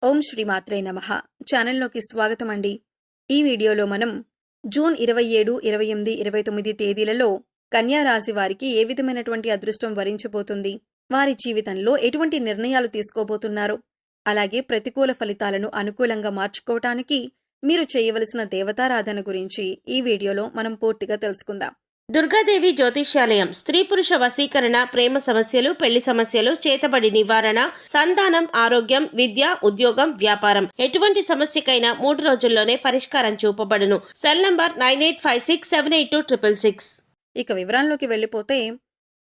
ఓం శ్రీమాత్రే నమః. ఛానల్లోకి స్వాగతం అండి. ఈ వీడియోలో మనం జూన్ 27, 28, 29 తేదీలలో కన్యా రాశి వారికి ఏ విధమైనటువంటి అదృష్టం వరించబోతుంది, వారి జీవితంలో ఎటువంటి నిర్ణయాలు తీసుకోబోతున్నారు, అలాగే ప్రతికూల ఫలితాలను అనుకూలంగా మార్చుకోవటానికి మీరు చేయవలసిన దేవతారాధన గురించి ఈ వీడియోలో మనం పూర్తిగా తెలుసుకుందాం. దుర్గాదేవి జ్యోతిష్యాలయం స్త్రీ పురుష వశీకరణ, ప్రేమ సమస్యలు, పెళ్లి సమస్యలు, చేతబడి నివారణ, సంతానం, ఆరోగ్యం, విద్య, ఉద్యోగం, వ్యాపారం ఎటువంటి సమస్యకైనా 3 రోజుల్లోనే పరిష్కారం చూపబడును. Cell number 9856782666. ఇక వివరాల్లోకి వెళ్ళిపోతే,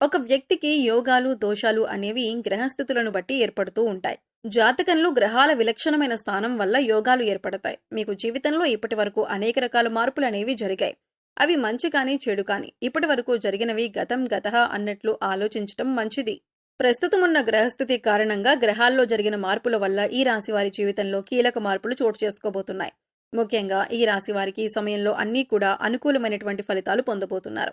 ఒక వ్యక్తికి యోగాలు, దోషాలు అనేవి గ్రహస్థితులను బట్టి ఏర్పడుతూ ఉంటాయి. జాతకంలో గ్రహాల విలక్షణమైన స్థానం వల్ల యోగాలు ఏర్పడతాయి. మీకు జీవితంలో ఇప్పటి వరకు అనేక రకాల మార్పులు అనేవి జరిగాయి. అవి మంచి కానీ చెడు కానీ ఇప్పటి వరకు జరిగినవి గతం గతః అన్నట్లు ఆలోచించటం మంచిది. ప్రస్తుతం ఉన్న గ్రహస్థితి కారణంగా గ్రహాల్లో జరిగిన మార్పుల వల్ల ఈ రాశి వారి జీవితంలో కీలక మార్పులు చోటు చేసుకోబోతున్నాయి. ముఖ్యంగా ఈ రాశి వారికి ఈ సమయంలో అన్నీ కూడా అనుకూలమైనటువంటి ఫలితాలు పొందబోతున్నారు.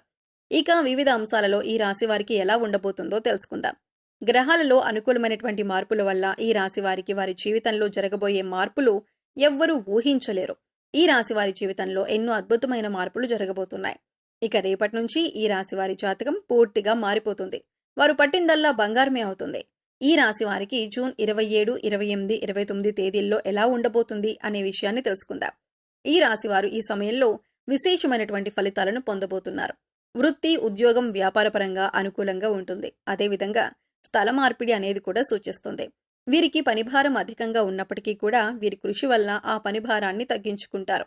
ఇక వివిధ అంశాలలో ఈ రాశి వారికి ఎలా ఉండబోతుందో తెలుసుకుందాం. గ్రహాలలో అనుకూలమైనటువంటి మార్పుల వల్ల ఈ రాశి వారికి వారి జీవితంలో జరగబోయే మార్పులు ఎవ్వరూ ఊహించలేరు. ఈ రాశి వారి జీవితంలో ఎన్నో అద్భుతమైన మార్పులు జరగబోతున్నాయి. ఇక రేపటి నుంచి ఈ రాశి వారి జాతకం పూర్తిగా మారిపోతుంది. వారు పట్టిందల్లా బంగారమే అవుతుంది. ఈ రాశి వారికి జూన్ 27, 28, 29 తేదీల్లో ఎలా ఉండబోతుంది అనే విషయాన్ని తెలుసుకుందాం. ఈ రాశి వారు ఈ సమయంలో విశేషమైనటువంటి ఫలితాలను పొందబోతున్నారు. వృత్తి, ఉద్యోగం, వ్యాపారపరంగా అనుకూలంగా ఉంటుంది. అదేవిధంగా స్థల మార్పిడి అనేది కూడా సూచిస్తుంది. వీరికి పనిభారం అధికంగా ఉన్నప్పటికీ కూడా వీరి కృషి వల్ల ఆ పనిభారాన్ని తగ్గించుకుంటారు.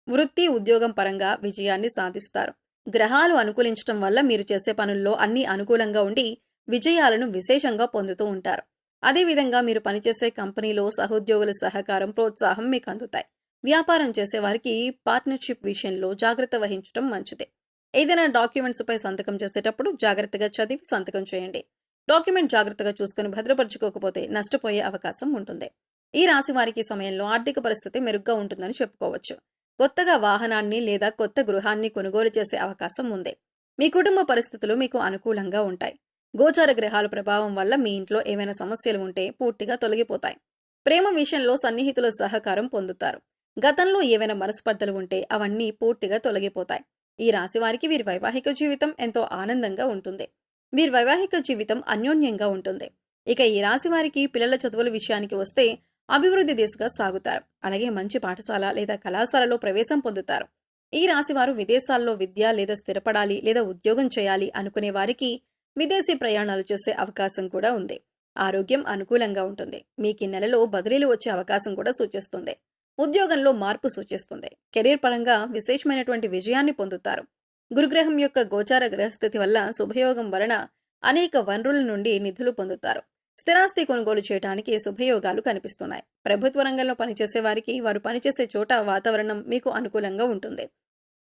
వృత్తి, ఉద్యోగం పరంగా విజయాన్ని సాధిస్తారు. గ్రహాలు అనుకూలించటం వల్ల మీరు చేసే పనుల్లో అన్నీ అనుకూలంగా ఉండి విజయాలను విశేషంగా పొందుతూ ఉంటారు. అదేవిధంగా మీరు పనిచేసే కంపెనీలో సహోద్యోగుల సహకారం, ప్రోత్సాహం మీకు అందుతాయి. వ్యాపారం చేసేవారికి పార్ట్నర్షిప్ విషయంలో జాగ్రత్త వహించడం మంచిది. ఏదైనా డాక్యుమెంట్స్ పై సంతకం చేసేటప్పుడు జాగ్రత్తగా చదివి సంతకం చేయండి. డాక్యుమెంట్ జాగ్రత్తగా చూసుకుని భద్రపరుచుకోకపోతే నష్టపోయే అవకాశం ఉంటుంది. ఈ రాశి వారికి సమయంలో ఆర్థిక పరిస్థితి మెరుగ్గా ఉంటుందని చెప్పుకోవచ్చు. కొత్తగా వాహనాన్ని లేదా కొత్త గృహాన్ని కొనుగోలు చేసే అవకాశం ఉంది. మీ కుటుంబ పరిస్థితులు మీకు అనుకూలంగా ఉంటాయి. గోచార గ్రహాల ప్రభావం వల్ల మీ ఇంట్లో ఏమైనా సమస్యలు ఉంటే పూర్తిగా తొలగిపోతాయి. ప్రేమ విషయంలో సన్నిహితుల సహకారం పొందుతారు. గతంలో ఏవైనా మనస్పర్ధలు ఉంటే అవన్నీ పూర్తిగా తొలగిపోతాయి. ఈ రాశి వారికి వీరి వైవాహిక జీవితం ఎంతో ఆనందంగా ఉంటుంది. వీరి వైవాహిక జీవితం అన్యోన్యంగా ఉంటుంది. ఇక ఈ రాశి వారికి పిల్లల చదువుల విషయానికి వస్తే అభివృద్ధి దిశగా సాగుతారు. అలాగే మంచి పాఠశాల లేదా కళాశాలలో ప్రవేశం పొందుతారు. ఈ రాశి వారు విదేశాల్లో విద్య లేదా స్థిరపడాలి లేదా ఉద్యోగం చేయాలి అనుకునే వారికి విదేశీ ప్రయాణాలు చేసే అవకాశం కూడా ఉంది. ఆరోగ్యం అనుకూలంగా ఉంటుంది. మీకు ఈ నెలలో బదిలీలు వచ్చే అవకాశం కూడా సూచిస్తుంది. ఉద్యోగంలో మార్పు సూచిస్తుంది. కెరీర్ పరంగా విశేషమైనటువంటి విజయాన్ని పొందుతారు. గురుగ్రహం యొక్క గోచార గ్రహస్థితి వల్ల శుభయోగం వలన అనేక వనరుల నుండి నిధులు పొందుతారు. స్థిరాస్తి కొనుగోలు చేయడానికి శుభయోగాలు కనిపిస్తున్నాయి. ప్రభుత్వ రంగంలో పనిచేసే వారికి వారు పనిచేసే చోట వాతావరణం మీకు అనుకూలంగా ఉంటుంది.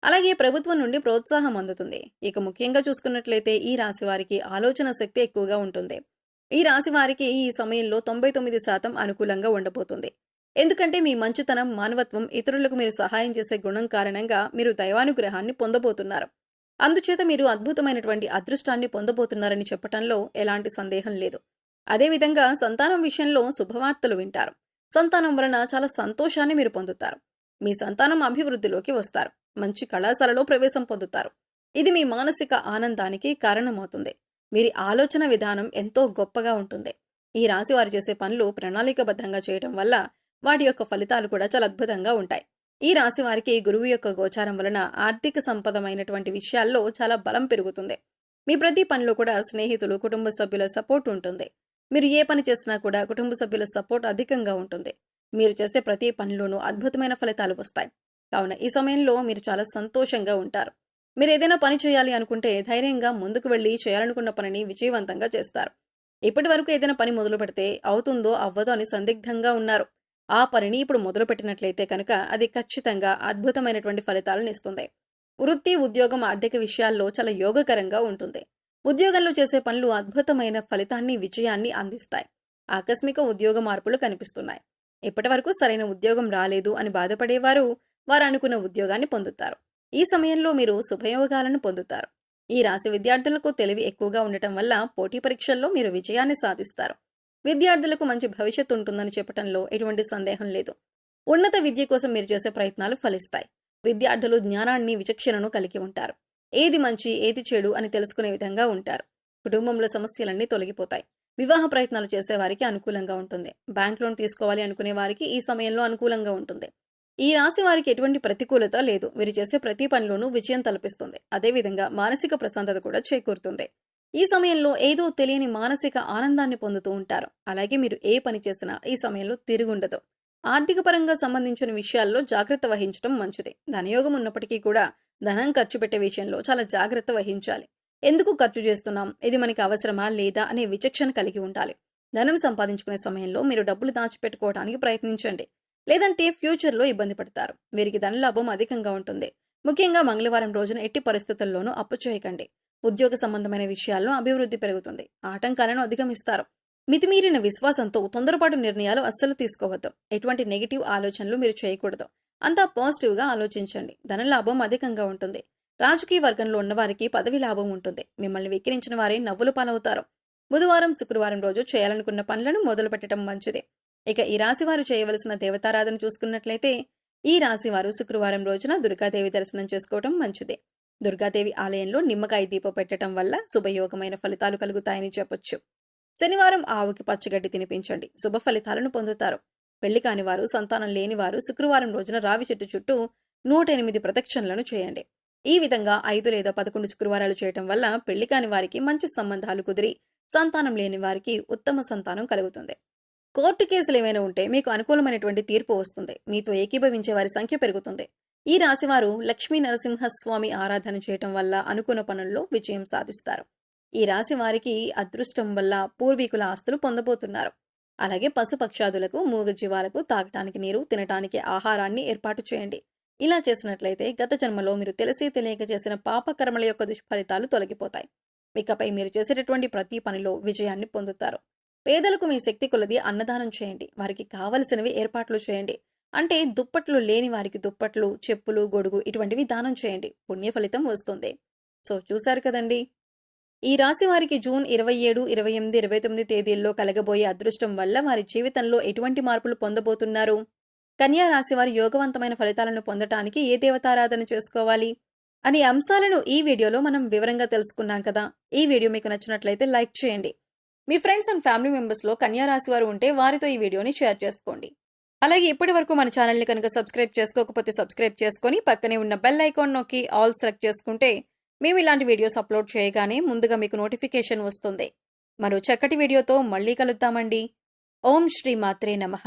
అలాగే ప్రభుత్వం నుండి ప్రోత్సాహం అందుతుంది. ఇక ముఖ్యంగా చూసుకున్నట్లయితే ఈ రాశి వారికి ఆలోచన శక్తి ఎక్కువగా ఉంటుంది. ఈ రాశి వారికి ఈ సమయంలో 99% అనుకూలంగా ఉండబోతుంది. ఎందుకంటే మీ మంచితనం, మానవత్వం, ఇతరులకు మీరు సహాయం చేసే గుణం కారణంగా మీరు దైవానుగ్రహాన్ని పొందబోతున్నారు. అందుచేత మీరు అద్భుతమైనటువంటి అదృష్టాన్ని పొందబోతున్నారని చెప్పటంలో ఎలాంటి సందేహం లేదు. అదేవిధంగా సంతానం విషయంలో శుభవార్తలు వింటారు. సంతానం వలన చాలా సంతోషాన్ని మీరు పొందుతారు. మీ సంతానం అభివృద్ధిలోకి వస్తారు. మంచి కళాశాలలో ప్రవేశం పొందుతారు. ఇది మీ మానసిక ఆనందానికి కారణమవుతుంది. వీరి ఆలోచన విధానం ఎంతో గొప్పగా ఉంటుంది. ఈ రాశి వారు చేసే పనులు ప్రణాళికబద్ధంగా చేయడం వల్ల వాటి యొక్క ఫలితాలు కూడా చాలా అద్భుతంగా ఉంటాయి. ఈ రాశి వారికి గురువు యొక్క గోచారం వలన ఆర్థిక సంపదమైనటువంటి విషయాల్లో చాలా బలం పెరుగుతుంది. మీ ప్రతి పనిలో కూడా స్నేహితులు, కుటుంబ సభ్యుల సపోర్ట్ ఉంటుంది. మీరు ఏ పని చేసినా కూడా కుటుంబ సభ్యుల సపోర్ట్ అధికంగా ఉంటుంది. మీరు చేసే ప్రతి పనిలోనూ అద్భుతమైన ఫలితాలు వస్తాయి. కావున ఈ సమయంలో మీరు చాలా సంతోషంగా ఉంటారు. మీరు ఏదైనా పని చేయాలి అనుకుంటే ధైర్యంగా ముందుకు వెళ్లి చేయాలనుకున్న పనిని విజయవంతంగా చేస్తారు. ఇప్పటి వరకు ఏదైనా పని మొదలు పెడితే అవుతుందో అవ్వదో అని సందిగ్ధంగా ఉన్నారు. ఆ పనిని ఇప్పుడు మొదలు పెట్టినట్లయితే కనుక అది ఖచ్చితంగా అద్భుతమైనటువంటి ఫలితాలను ఇస్తుంది. వృత్తి, ఉద్యోగం, ఆర్థిక విషయాల్లో చాలా యోగకరంగా ఉంటుంది. ఉద్యోగంలో చేసే పనులు అద్భుతమైన ఫలితాన్ని, విజయాన్ని అందిస్తాయి. ఆకస్మిక ఉద్యోగ మార్పులు కనిపిస్తున్నాయి. ఇప్పటి వరకు సరైన ఉద్యోగం రాలేదు అని బాధపడేవారు వారు అనుకున్న ఉద్యోగాన్ని పొందుతారు. ఈ సమయంలో మీరు శుభయోగాలను పొందుతారు. ఈ రాశి విద్యార్థులకు తెలివి ఎక్కువగా ఉండటం వల్ల పోటీ పరీక్షల్లో మీరు విజయాన్ని సాధిస్తారు. విద్యార్థులకు మంచి భవిష్యత్తు ఉంటుందని చెప్పడంలో ఎటువంటి సందేహం లేదు. ఉన్నత విద్య కోసం మీరు చేసే ప్రయత్నాలు ఫలిస్తాయి. విద్యార్థులు జ్ఞానాన్ని, విచక్షణను కలిగి ఉంటారు. ఏది మంచి, ఏది చెడు అని తెలుసుకునే విధంగా ఉంటారు. కుటుంబంలో సమస్యలన్నీ తొలగిపోతాయి. వివాహ ప్రయత్నాలు చేసే వారికి అనుకూలంగా ఉంటుంది. బ్యాంక్ లోన్ తీసుకోవాలి అనుకునే వారికి ఈ సమయంలో అనుకూలంగా ఉంటుంది. ఈ రాశి వారికి ఎటువంటి ప్రతికూలత లేదు. వీరు చేసే ప్రతి పనిలోనూ విజయం తలపిస్తుంది. అదేవిధంగా మానసిక ప్రశాంతత కూడా చేకూరుతుంది. ఈ సమయంలో ఏదో తెలియని మానసిక ఆనందాన్ని పొందుతూ ఉంటారు. అలాగే మీరు ఏ పని చేసినా ఈ సమయంలో తిరుగుండదు. ఆర్థిక పరంగా సంబంధించిన విషయాల్లో జాగ్రత్త వహించడం మంచిది. ధనయోగం ఉన్నప్పటికీ కూడా ధనం ఖర్చు పెట్టే విషయంలో చాలా జాగ్రత్త వహించాలి. ఎందుకు ఖర్చు చేస్తున్నాం, ఇది మనకి అవసరమా లేదా అనే విచక్షణ కలిగి ఉండాలి. ధనం సంపాదించుకునే సమయంలో మీరు డబ్బులు దాచిపెట్టుకోవడానికి ప్రయత్నించండి. లేదంటే ఫ్యూచర్లో ఇబ్బంది పడతారు. వీరికి ధనలాభం అధికంగా ఉంటుంది. ముఖ్యంగా మంగళవారం రోజున ఎట్టి పరిస్థితుల్లోనూ అప్పు చేయకండి. ఉద్యోగ సంబంధమైన విషయాల్లో అభివృద్ధి పెరుగుతుంది. ఆటంకాలను అధిగమిస్తారు. మితిమీరిన విశ్వాసంతో తొందరపాటు నిర్ణయాలు అస్సలు తీసుకోవద్దు. ఎటువంటి నెగిటివ్ ఆలోచనలు మీరు చేయకూడదు. అంతా పాజిటివ్ గా ఆలోచించండి. ధనలాభం అధికంగా ఉంటుంది. రాజకీయ వర్గంలో ఉన్నవారికి పదవి లాభం ఉంటుంది. మిమ్మల్ని విక్రించిన వారే నవ్వులు పాలవుతారు. బుధవారం, శుక్రవారం రోజు చేయాలనుకున్న పనులను మొదలు పెట్టడం మంచిది. ఇక ఈ రాశి వారు చేయవలసిన దేవతారాధన చూసుకున్నట్లయితే ఈ రాశి వారు శుక్రవారం రోజున దుర్గాదేవి దర్శనం చేసుకోవడం మంచిది. దుర్గాదేవి ఆలయంలో నిమ్మకాయ దీపం పెట్టడం వల్ల శుభయోగమైన ఫలితాలు కలుగుతాయని చెప్పొచ్చు. శనివారం ఆవుకి పచ్చగడ్డి తినిపించండి. శుభ ఫలితాలను పొందుతారు. పెళ్లి కాని వారు, సంతానం లేని వారు శుక్రవారం రోజున రావి చెట్టు చుట్టూ 108 ప్రదక్షిణలను చేయండి. ఈ విధంగా 5 లేదా 11 శుక్రవారాలు చేయటం వల్ల పెళ్లి కాని వారికి మంచి సంబంధాలు కుదిరి సంతానం లేని వారికి ఉత్తమ సంతానం కలుగుతుంది. కోర్టు కేసులు ఏమైనా ఉంటే మీకు అనుకూలమైనటువంటి తీర్పు వస్తుంది. మీతో ఏకీభవించే వారి సంఖ్య పెరుగుతుంది. ఈ రాశివారు లక్ష్మీ నరసింహస్వామి ఆరాధన చేయటం వల్ల అనుకున్న పనుల్లో విజయం సాధిస్తారు. ఈ రాశి వారికి అదృష్టం వల్ల పూర్వీకుల ఆస్తులు పొందబోతున్నారు. అలాగే పశుపక్షాదులకు, మూగజీవాలకు తాగటానికి నీరు, తినటానికి ఆహారాన్ని ఏర్పాటు చేయండి. ఇలా చేసినట్లయితే గత జన్మలో మీరు తెలిసి తెలియక చేసిన పాపకర్మల యొక్క దుష్ఫలితాలు తొలగిపోతాయి. ఇకపై మీరు చేసేటటువంటి ప్రతి పనిలో విజయాన్ని పొందుతారు. పేదలకు మీ శక్తి కొలది అన్నదానం చేయండి. వారికి కావలసినవి ఏర్పాట్లు చేయండి. అంటే దుప్పట్లు లేని వారికి దుప్పట్లు, చెప్పులు, గొడుగు ఇటువంటివి దానం చేయండి. పుణ్య ఫలితం వస్తుంది. సో చూశారు కదండి. ఈ రాశి వారికి జూన్ 27, 28, 29 తేదీల్లో కలగబోయే అదృష్టం వల్ల వారి జీవితంలో ఎటువంటి మార్పులు పొందబోతున్నారు? కన్యా రాశి వారి యోగవంతమైన ఫలితాలను పొందటానికి ఏ దేవతారాధన చేసుకోవాలి అనే అంశాలను ఈ వీడియోలో మనం వివరంగా తెలుసుకున్నాం కదా. ఈ వీడియో మీకు నచ్చినట్లయితే లైక్ చేయండి. మీ ఫ్రెండ్స్ అండ్ ఫ్యామిలీ మెంబర్స్ లో కన్యా రాశి వారు ఉంటే వారితో ఈ వీడియోని షేర్ చేసుకోండి. అలాగే ఇప్పటి వరకు మన ఛానల్ని కనుక సబ్స్క్రైబ్ చేసుకోకపోతే సబ్స్క్రైబ్ చేసుకొని పక్కనే ఉన్న బెల్ ఐకాన్ నొక్కి ఆల్ సెలెక్ట్ చేసుకుంటే మేము ఇలాంటి వీడియోస్ అప్లోడ్ చేయగానే ముందుగా మీకు నోటిఫికేషన్ వస్తుంది. మరో చక్కటి వీడియోతో మళ్ళీ కలుద్దామండి. ఓం శ్రీ మాత్రే నమః.